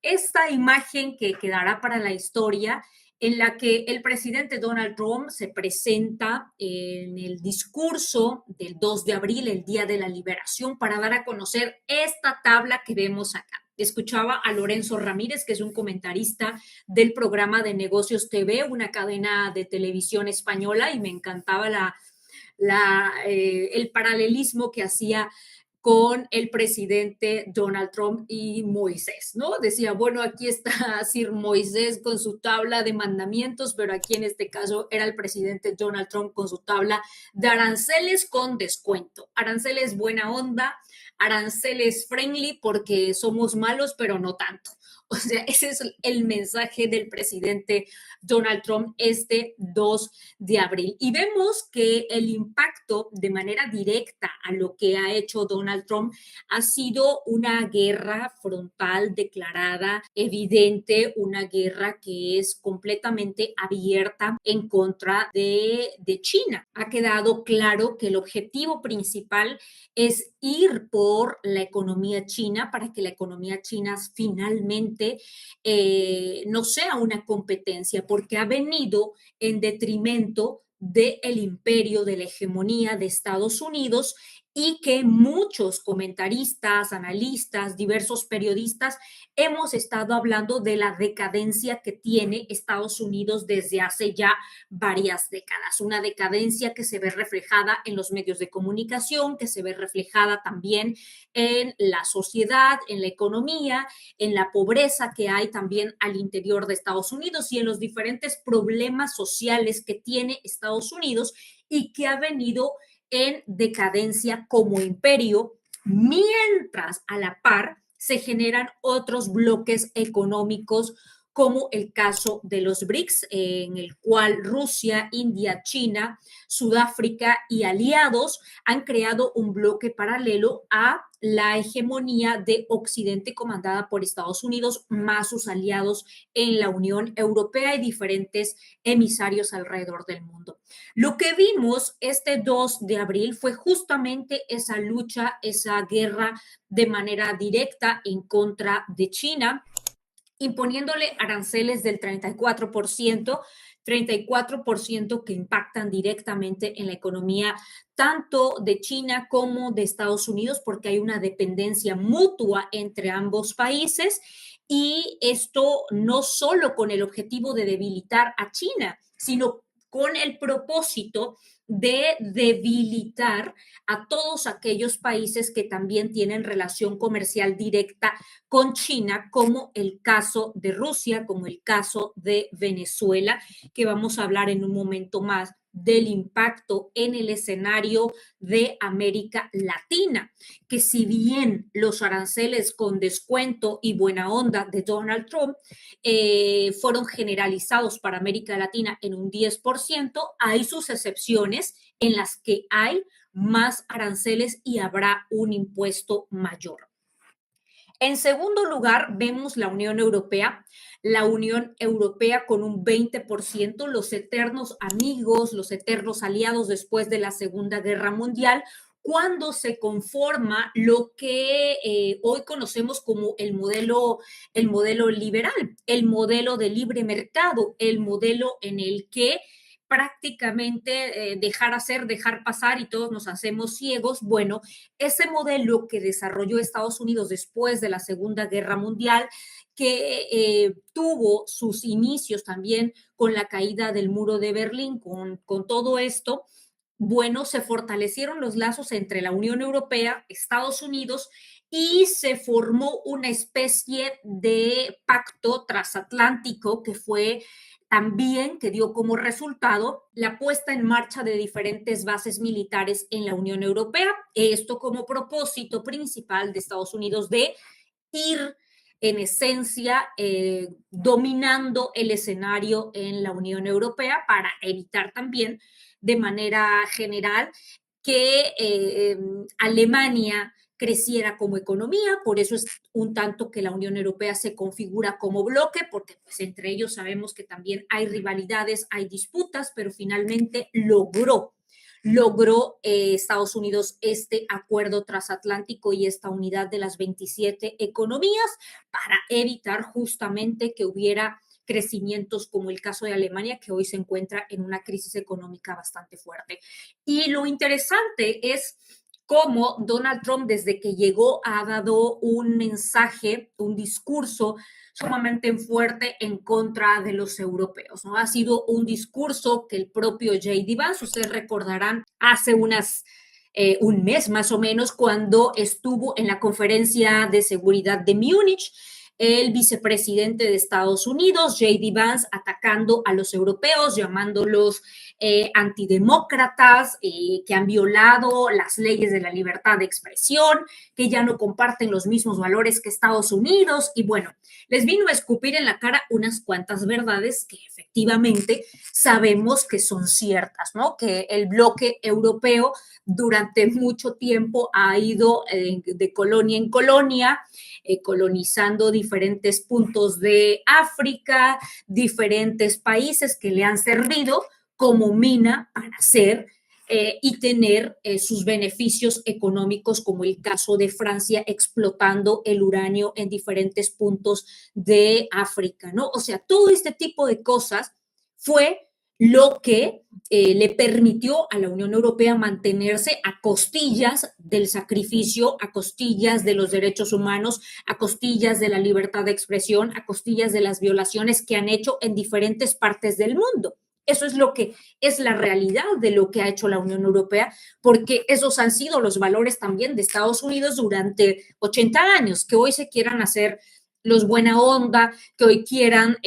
esta imagen que quedará para la historia en la que el presidente Donald Trump se presenta en el discurso del 2 de abril, el Día de la Liberación, para dar a conocer esta tabla que vemos acá. Escuchaba a Lorenzo Ramírez, que es un comentarista del programa de Negocios TV, una cadena de televisión española, y me encantaba el paralelismo que hacía con el presidente Donald Trump y Moisés, ¿no? Decía, bueno, aquí está Sir Moisés con su tabla de mandamientos, pero aquí en este caso era el presidente Donald Trump con su tabla de aranceles con descuento. Aranceles buena onda, aranceles friendly porque somos malos, pero no tanto. O sea, ese es el mensaje del presidente Donald Trump este 2 de abril. Y vemos que el impacto de manera directa a lo que ha hecho Donald Trump ha sido una guerra frontal, declarada, evidente, una guerra que es completamente abierta en contra de China. Ha quedado claro que el objetivo principal es ir por la economía china para que la economía china finalmente no sea una competencia, porque ha venido en detrimento del imperio, de la hegemonía de Estados Unidos, y que muchos comentaristas, analistas, diversos periodistas hemos estado hablando de la decadencia que tiene Estados Unidos desde hace ya varias décadas. Una decadencia que se ve reflejada en los medios de comunicación, que se ve reflejada también en la sociedad, en la economía, en la pobreza que hay también al interior de Estados Unidos y en los diferentes problemas sociales que tiene Estados Unidos y que ha venido en decadencia como imperio, mientras a la par se generan otros bloques económicos como el caso de los BRICS, en el cual Rusia, India, China, Sudáfrica y aliados han creado un bloque paralelo a la hegemonía de Occidente comandada por Estados Unidos, más sus aliados en la Unión Europea y diferentes emisarios alrededor del mundo. Lo que vimos este 2 de abril fue justamente esa lucha, esa guerra de manera directa en contra de China, imponiéndole aranceles del 34% que impactan directamente en la economía tanto de China como de Estados Unidos, porque hay una dependencia mutua entre ambos países, y esto no solo con el objetivo de debilitar a China, sino con el propósito de debilitar a todos aquellos países que también tienen relación comercial directa con China, como el caso de Rusia, como el caso de Venezuela, que vamos a hablar en un momento más del impacto en el escenario de América Latina, que si bien los aranceles con descuento y buena onda de Donald Trump fueron generalizados para América Latina en un 10%, hay sus excepciones en las que hay más aranceles y habrá un impuesto mayor. En segundo lugar, vemos la Unión Europea. La Unión Europea con un 20%, los eternos amigos, los eternos aliados después de la Segunda Guerra Mundial, cuando se conforma lo que hoy conocemos como el modelo liberal, el modelo de libre mercado, el modelo en el que prácticamente dejar hacer, dejar pasar y todos nos hacemos ciegos. Bueno, ese modelo que desarrolló Estados Unidos después de la Segunda Guerra Mundial, que tuvo sus inicios también con la caída del muro de Berlín, con todo esto, bueno, se fortalecieron los lazos entre la Unión Europea, Estados Unidos, y se formó una especie de pacto transatlántico que fue también, que dio como resultado la puesta en marcha de diferentes bases militares en la Unión Europea. Esto como propósito principal de Estados Unidos de ir en esencia dominando el escenario en la Unión Europea para evitar también de manera general que Alemania creciera como economía. Por eso es un tanto que la Unión Europea se configura como bloque, porque pues entre ellos sabemos que también hay rivalidades, hay disputas, pero finalmente logró Estados Unidos este acuerdo transatlántico y esta unidad de las 27 economías para evitar justamente que hubiera crecimientos como el caso de Alemania, que hoy se encuentra en una crisis económica bastante fuerte. Y lo interesante es cómo Donald Trump, desde que llegó, ha dado un mensaje, un discurso sumamente fuerte en contra de los europeos, ¿no? Ha sido un discurso que el propio J.D. Vance, ustedes recordarán, hace un mes más o menos, cuando estuvo en la conferencia de seguridad de Múnich, el vicepresidente de Estados Unidos, J.D. Vance, atacando a los europeos, llamándolos antidemócratas, que han violado las leyes de la libertad de expresión, que ya no comparten los mismos valores que Estados Unidos. Y bueno, les vino a escupir en la cara unas cuantas verdades que efectivamente sabemos que son ciertas, ¿no? Que el bloque europeo durante mucho tiempo ha ido de colonia en colonia, colonizando diferentes puntos de África, diferentes países que le han servido como mina para hacer y tener sus beneficios económicos, como el caso de Francia explotando el uranio en diferentes puntos de África, ¿no? O sea, todo este tipo de cosas fue lo que le permitió a la Unión Europea mantenerse a costillas del sacrificio, a costillas de los derechos humanos, a costillas de la libertad de expresión, a costillas de las violaciones que han hecho en diferentes partes del mundo. Eso es lo que es la realidad de lo que ha hecho la Unión Europea, porque esos han sido los valores también de Estados Unidos durante 80 años, que hoy se quieran hacer los buena onda, que hoy quieran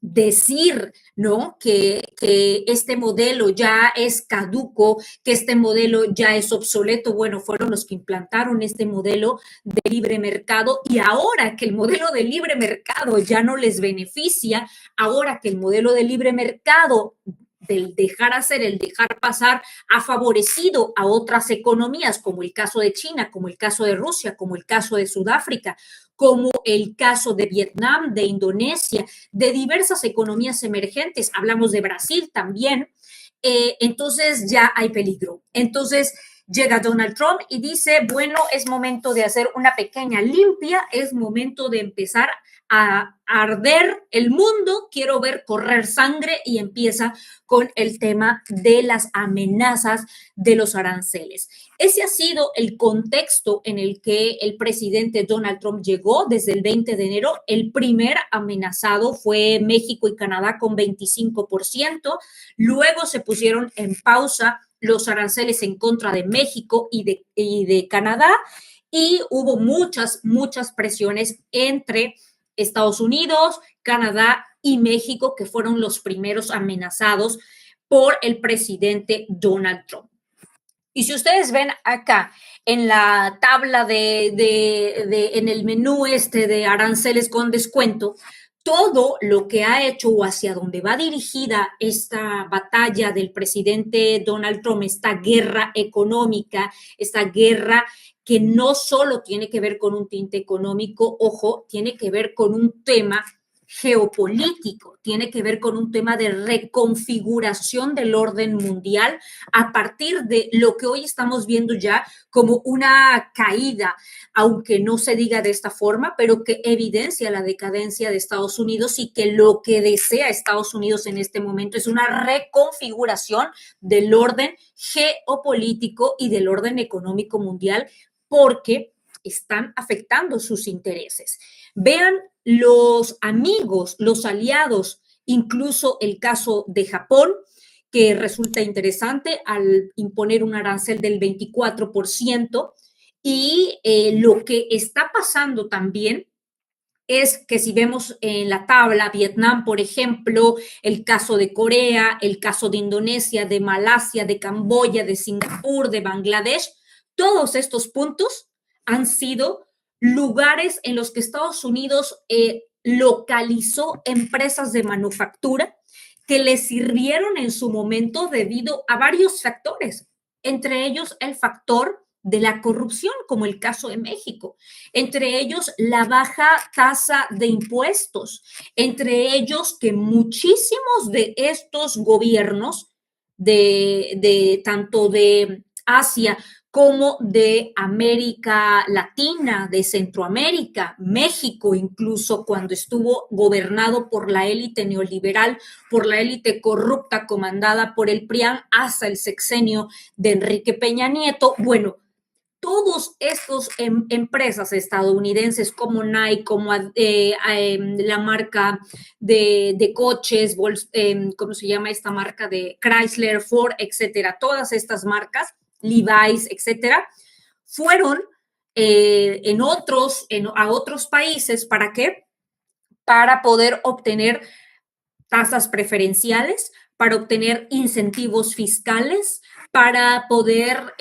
decir, ¿no? Que este modelo ya es caduco, que este modelo ya es obsoleto. Bueno, fueron los que implantaron este modelo de libre mercado, y ahora que el modelo de libre mercado ya no les beneficia, ahora que el modelo de libre mercado del dejar hacer, el dejar pasar, ha favorecido a otras economías, como el caso de China, como el caso de Rusia, como el caso de Sudáfrica, como el caso de Vietnam, de Indonesia, de diversas economías emergentes. Hablamos de Brasil también. Entonces ya hay peligro. Entonces llega Donald Trump y dice, bueno, es momento de hacer una pequeña limpia, es momento de empezar a arder el mundo, quiero ver correr sangre, y empieza con el tema de las amenazas de los aranceles. Ese ha sido el contexto en el que el presidente Donald Trump llegó desde el 20 de enero. El primer amenazado fue México y Canadá con 25%. Luego se pusieron en pausa los aranceles en contra de México y de Canadá, y hubo muchas presiones entre Estados Unidos, Canadá y México, que fueron los primeros amenazados por el presidente Donald Trump. Y si ustedes ven acá en la tabla en el menú de aranceles con descuento, todo lo que ha hecho o hacia dónde va dirigida esta batalla del presidente Donald Trump, esta guerra económica, esta guerra que no solo tiene que ver con un tinte económico, ojo, tiene que ver con un tema geopolítico, tiene que ver con un tema de reconfiguración del orden mundial a partir de lo que hoy estamos viendo ya como una caída, aunque no se diga de esta forma, pero que evidencia la decadencia de Estados Unidos, y que lo que desea Estados Unidos en este momento es una reconfiguración del orden geopolítico y del orden económico mundial, porque están afectando sus intereses. Vean los amigos, los aliados, incluso el caso de Japón, que resulta interesante al imponer un arancel del 24%, y lo que está pasando también es que si vemos en la tabla Vietnam, por ejemplo, el caso de Corea, el caso de Indonesia, de Malasia, de Camboya, de Singapur, de Bangladesh, todos estos puntos han sido lugares en los que Estados Unidos localizó empresas de manufactura que le sirvieron en su momento debido a varios factores, entre ellos el factor de la corrupción, como el caso de México, entre ellos la baja tasa de impuestos, entre ellos que muchísimos de estos gobiernos de tanto de Asia como de América Latina, de Centroamérica, México, incluso cuando estuvo gobernado por la élite neoliberal, por la élite corrupta comandada por el PRIAN hasta el sexenio de Enrique Peña Nieto. Bueno, todos estos empresas estadounidenses como Nike, como la marca de coches, ¿cómo se llama esta marca de Chrysler, Ford, etcétera? Todas estas marcas, Levi's, etcétera, fueron a otros países. ¿Para qué? Para poder obtener tasas preferenciales, para obtener incentivos fiscales, para poder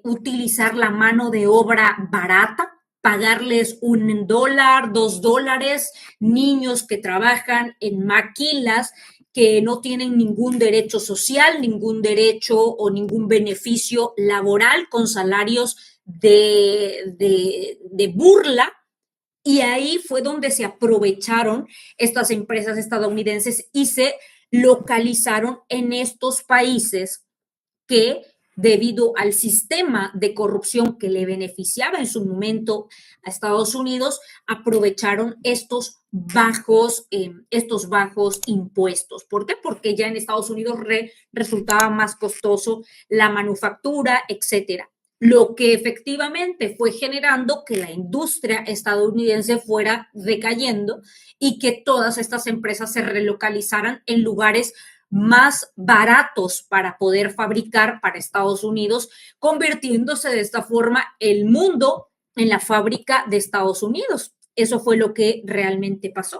utilizar la mano de obra barata, pagarles $1, $2, niños que trabajan en maquilas, que no tienen ningún derecho social, ningún derecho o ningún beneficio laboral, con salarios de burla. Y ahí fue donde se aprovecharon estas empresas estadounidenses y se localizaron en estos países que, debido al sistema de corrupción que le beneficiaba en su momento a Estados Unidos, aprovecharon estos bajos impuestos. ¿Por qué? Porque ya en Estados Unidos resultaba más costoso la manufactura, etcétera, lo que efectivamente fue generando que la industria estadounidense fuera decayendo y que todas estas empresas se relocalizaran en lugares más baratos para poder fabricar para Estados Unidos, convirtiéndose de esta forma el mundo en la fábrica de Estados Unidos. Eso fue lo que realmente pasó.